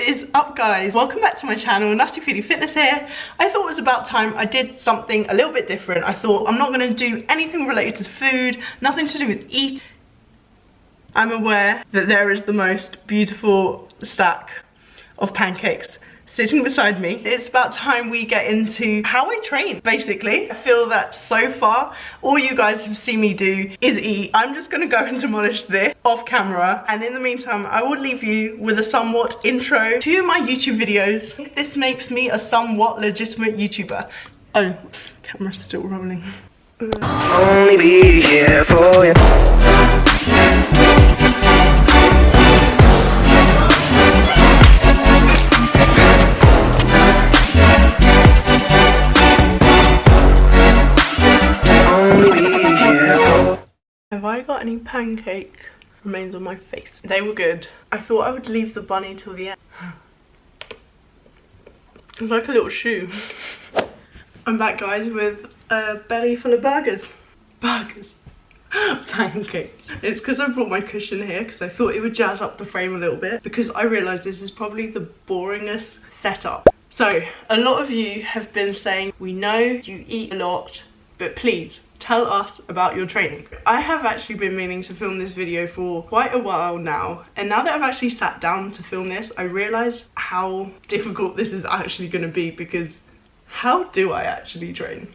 What is up, guys? Welcome back to my channel. Nuttyfoodiefitness here. I thought it was about time I did something a little bit different. I thought I'm not going to do anything related to food, nothing to do with eating. I'm aware that there is the most beautiful stack of pancakes sitting beside me. It's about time we get into how I train, basically. I feel that so far, all you guys have seen me do is eat. I'm just gonna go and demolish this off camera. And in the meantime, I will leave you with a somewhat intro to my YouTube videos. This makes me a somewhat legitimate YouTuber. Oh, camera's still rolling. Only be here for you. Have I got any pancake remains on my face? They were good. I thought I would leave the bunny till the end. It's like a little shoe. I'm back, guys, with a belly full of burgers. Pancakes. It's because I brought my cushion here because I thought it would jazz up the frame a little bit, because I realised this is probably the boringest setup. So a lot of you have been saying, we know you eat a lot, but please tell us about your training. I have actually been meaning to film this video for quite a while now, and now that I've actually sat down to film this, I realise how difficult this is actually going to be, because how do I actually train?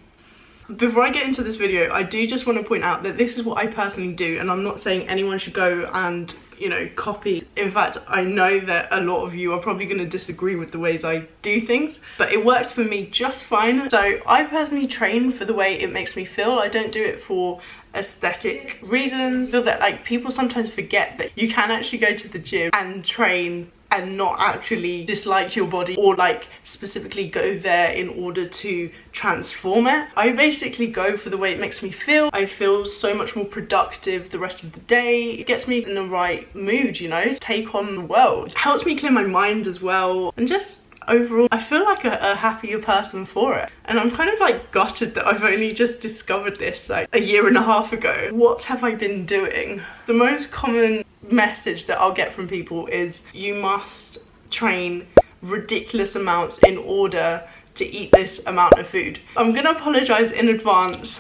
Before I get into this video, I do just want to point out that this is what I personally do, and I'm not saying anyone should go and, you know, copy. In fact, I know that a lot of you are probably going to disagree with the ways I do things, but it works for me just fine. So I personally train for the way it makes me feel. I don't do it for aesthetic reasons. I feel that, like, people sometimes forget that you can actually go to the gym and train and not actually dislike your body, or like specifically go there in order to transform it. I basically go for the way it makes me feel. I feel so much more productive the rest of the day. It gets me in the right mood, you know, take on the world. It helps me clear my mind as well, and just overall I feel like a happier person for it. And I'm kind of like gutted that I've only just discovered this like a year and a half ago. What have I been doing? The most common message that I'll get from people is you must train ridiculous amounts in order to eat this amount of food. I'm gonna apologize in advance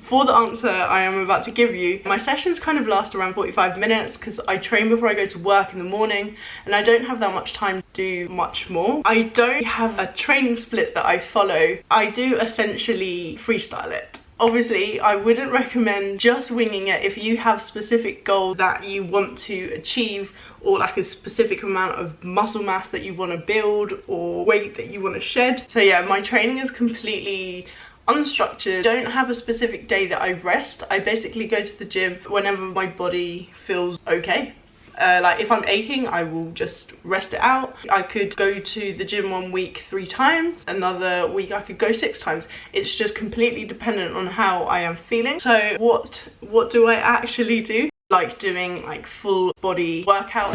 for the answer I am about to give you. My sessions kind of last around 45 minutes because I train before I go to work in the morning, and I don't have that much time to do much more. I don't have a training split that I follow. I do essentially freestyle it. Obviously, I wouldn't recommend just winging it if you have specific goals that you want to achieve, or like a specific amount of muscle mass that you want to build, or weight that you want to shed. So yeah, my training is completely unstructured. Don't have a specific day that I rest. I basically go to the gym whenever my body feels okay. Like if I'm aching, I will just rest it out. I could go to the gym 1 week 3 times, another week I could go 6 times. It's just completely dependent on how I am feeling. So what do I actually do? Like doing like full body workout.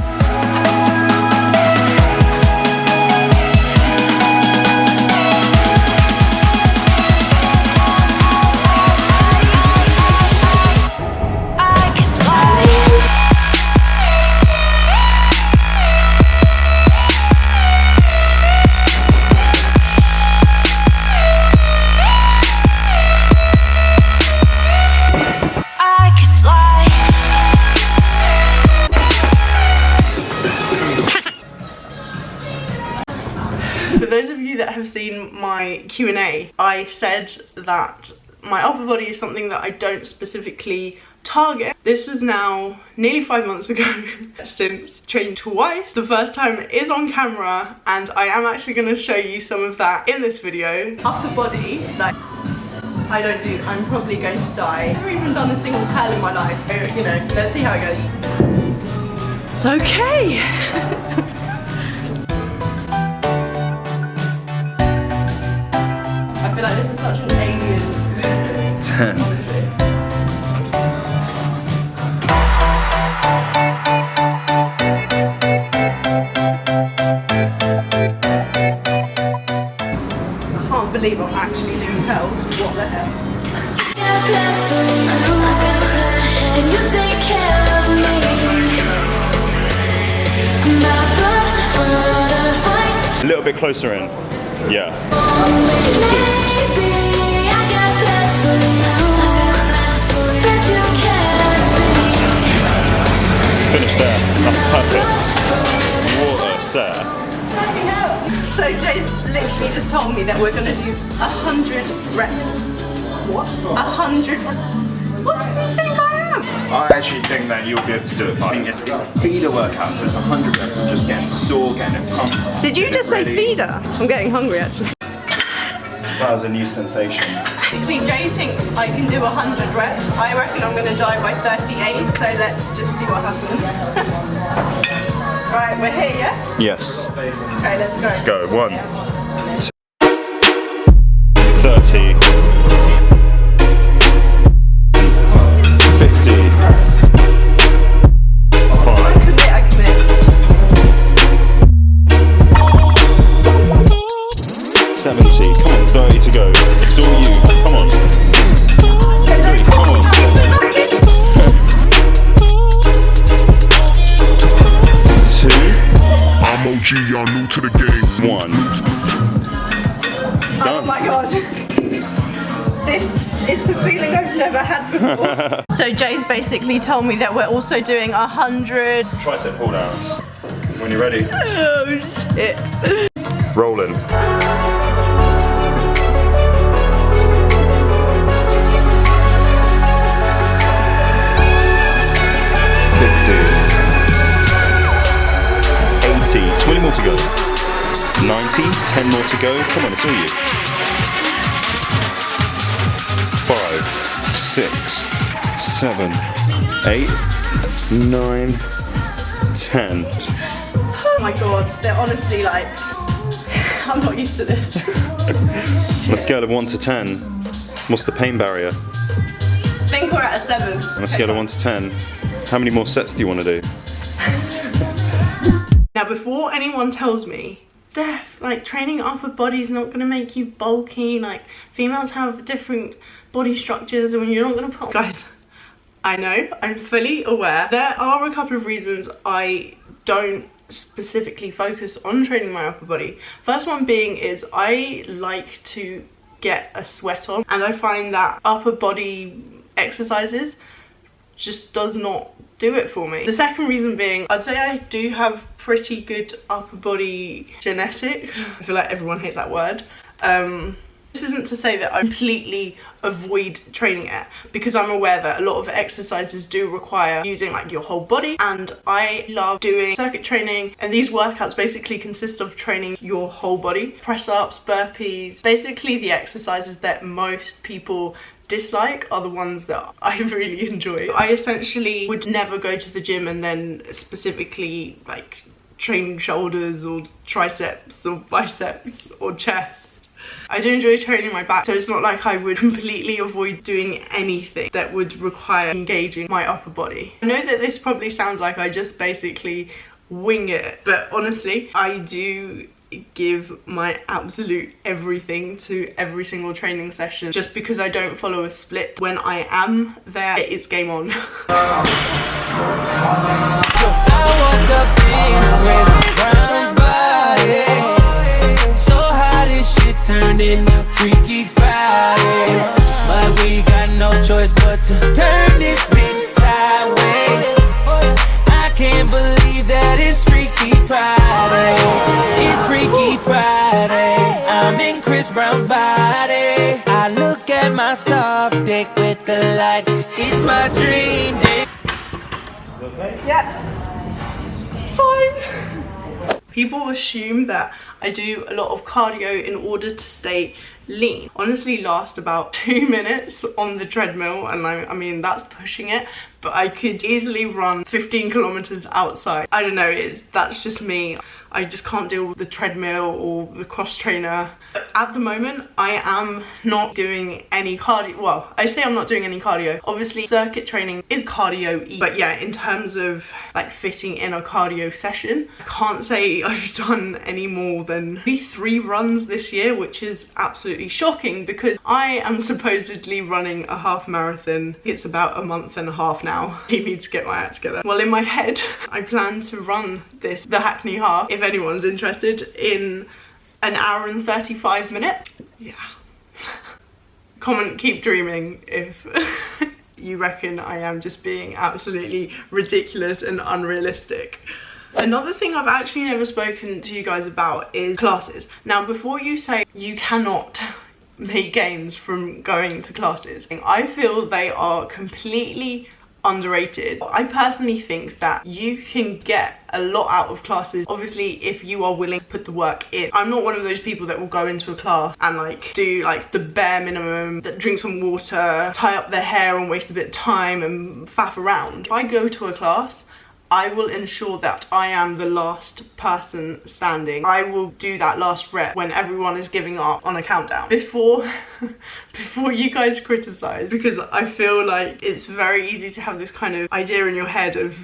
For those of you that have seen my Q&A, I said that my upper body is something that I don't specifically target. This was now nearly 5 months ago since training twice. The first time is on camera, and I am actually going to show you some of that in this video. Upper body, like, I don't do. I'm probably going to die. I've never even done a single curl in my life. So, you know, let's see how it goes. It's okay. I feel like this is such an alien thing. Can't believe I'm actually doing curls. What the hell? And you take care of me. My blood, little bit closer in. Yeah. Finish there. That's perfect. What a set. So Jay's literally just told me that we're gonna do 100 reps. What? 100 reps? What does he think I am? I actually think that you'll be able to do it. I think it's a feeder workout, so it's 100 reps of just getting sore, getting it pumped. Did you just say feeder? I'm getting hungry actually. That was a new sensation. Basically, Jay thinks I can do 100 reps. I reckon I'm gonna die by 38, so let's just see what happens. Right, we're here, yeah? Yes. Okay, let's go. Go. 1, 2, 30. 50. 5. I commit. 70. Come on, 30 to go. It's all you. Come on. 3. Come on. 2. I'm OG, y'all new to the game. 1. Done. Oh my god. This is a feeling I've never had before. So Jay's basically told me that we're also doing 100 Tricep pull downs. When you're ready. Oh shit. Rolling. 20 more to go. 90, 10 more to go. Come on, it's all you. 5, 6, 7, 8, 9, 10. Oh my god, they're honestly like, I'm not used to this. On a scale of 1 to 10, what's the pain barrier? I think we're at a 7. On a scale of 1 to 10, how many more sets do you want to do? Now before anyone tells me, Steph, like training upper body is not going to make you bulky, like females have different body structures and you're not going to put... Guys, I know, I'm fully aware. There are a couple of reasons I don't specifically focus on training my upper body. First one being is I like to get a sweat on, and I find that upper body exercises just does not do it for me. The second reason being, I'd say I do have pretty good upper body genetics. I feel like everyone hates that word. This isn't to say that I completely avoid training it, because I'm aware that a lot of exercises do require using like your whole body, and I love doing circuit training, and these workouts basically consist of training your whole body. Press ups, burpees, basically the exercises that most people dislike are the ones that I really enjoy. I essentially would never go to the gym and then specifically like train shoulders or triceps or biceps or chest. I do enjoy training my back, so it's not like I would completely avoid doing anything that would require engaging my upper body. I know that this probably sounds like I just basically wing it, but honestly, I do give my absolute everything to every single training session. Just because I don't follow a split, when I am there, it's game on. Turned into Freaky Friday, but we got no choice but to turn this bitch sideways. I can't believe that it's Freaky Friday. It's Freaky Friday. I'm in Chris Brown's body. I look at my soft dick with the light. It's my dream day. Okay? Yeah. Fine. People assume that I do a lot of cardio in order to stay lean. Honestly, last about 2 minutes on the treadmill, and I mean that's pushing it, but I could easily run 15 kilometers outside. I don't know, that's just me. I just can't deal with the treadmill or the cross trainer. But at the moment, I am not doing any cardio. Well, I say I'm not doing any cardio. Obviously, circuit training is cardio-y. But yeah, in terms of like fitting in a cardio session, I can't say I've done any more than maybe 3 runs this year, which is absolutely shocking because I am supposedly running a half marathon. It's about a month and a half now. I need to get my act together. Well, in my head, I plan to run the Hackney Half, if anyone's interested, in an hour and 35 minutes. Yeah. Comment, keep dreaming if you reckon I am just being absolutely ridiculous and unrealistic. Another thing I've actually never spoken to you guys about is classes. Now, before you say you cannot make gains from going to classes, I feel they are completely underrated. I personally think that you can get a lot out of classes, obviously, if you are willing to put the work in. I'm not one of those people that will go into a class and like do like the bare minimum, that drink some water, tie up their hair and waste a bit of time and faff around. If I go to a class, I will ensure that I am the last person standing. I will do that last rep when everyone is giving up on a countdown. Before you guys criticize, because I feel like it's very easy to have this kind of idea in your head of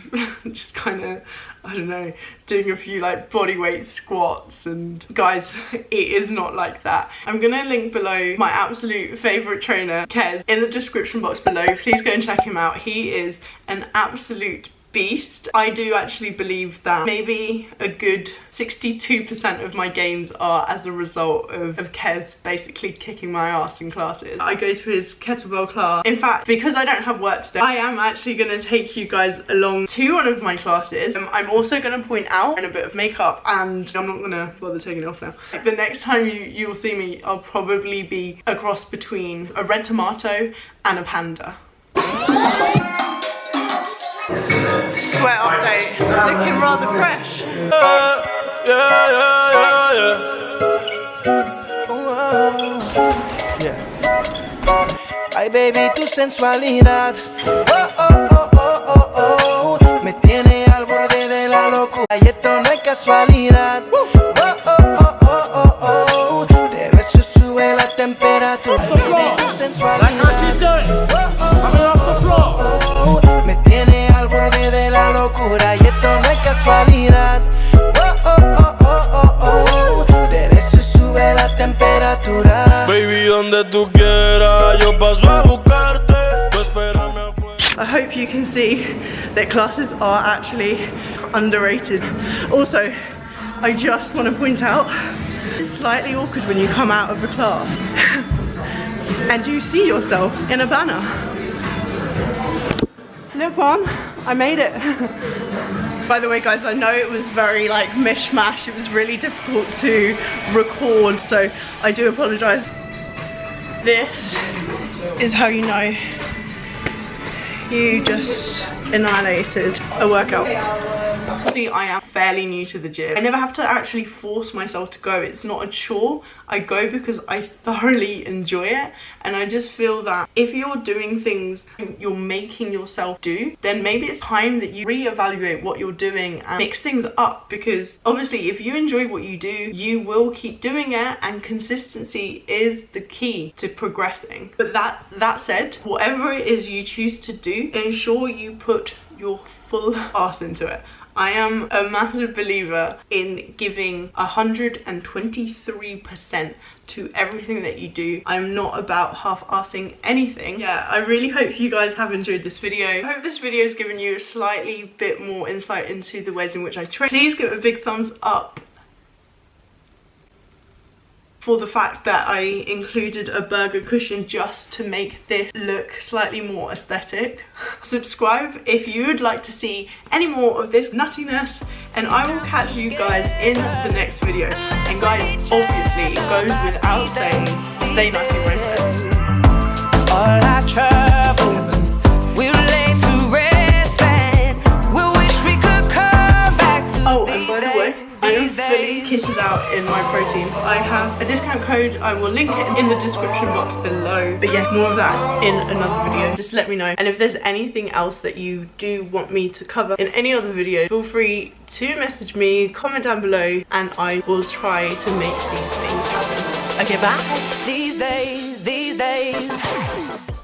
just kind of, I don't know, doing a few like bodyweight squats, and guys, it is not like that. I'm gonna link below my absolute favorite trainer, Kez, in the description box below. Please go and check him out. He is an absolute beast. I do actually believe that maybe a good 62% of my gains are as a result of Kez basically kicking my ass in classes. I go to his kettlebell class. In fact, because I don't have work today, I am actually going to take you guys along to one of my classes. I'm also going to point out in a bit of makeup, and I'm not going to bother taking it off now. Like, the next time you will see me, I'll probably be a cross between a red tomato and a panda. Sweat update, looking rather fresh. Ay, baby, tu sensualidad, me tiene al borde de la locura. Y esto no es casualidad. Te beso, sube la temperatura. Ay, baby, tu sensualidad. Me tiene al borde de la locura. Y esto no es casualidad. Te beso, sube la temperatura. Baby, donde tú quieras, yo paso a buscarte. Tú espérame afuera. I hope you can see that classes are actually underrated. Also, I just want to point out, it's slightly awkward when you come out of a class and you see yourself in a banner. Look, Mom, I made it. By the way, guys, I know it was very like mishmash. It was really difficult to record, so I do apologize. This is how you know you just annihilated a workout. See, I am fairly new to the gym. I never have to actually force myself to go. It's not a chore. I go because I thoroughly enjoy it, and I just feel that if you're doing things you're making yourself do, then maybe it's time that you reevaluate what you're doing and mix things up, because obviously if you enjoy what you do, you will keep doing it, and consistency is the key to progressing. But that said, whatever it is you choose to do, ensure you put your full ass into it. I am a massive believer in giving 123% to everything that you do. I'm not about half-assing anything. Yeah, I really hope you guys have enjoyed this video. I hope this video has given you a slightly bit more insight into the ways in which I train. Please give it a big thumbs up for the fact that I included a burger cushion just to make this look slightly more aesthetic. Subscribe if you would like to see any more of this nuttiness, and I will catch you guys in the next video. And guys, obviously it goes without saying, stay nutty, my friends. All our troubles we'll lay to rest, and we'll wish we could come back to Oh, and by the way, I am fully kitted out in my protein. I have a discount code. I will link it in the description box below. But yeah, more of that in another video. Just let me know. And if there's anything else that you do want me to cover in any other video, feel free to message me, comment down below, and I will try to make these things happen. Okay, bye. These days.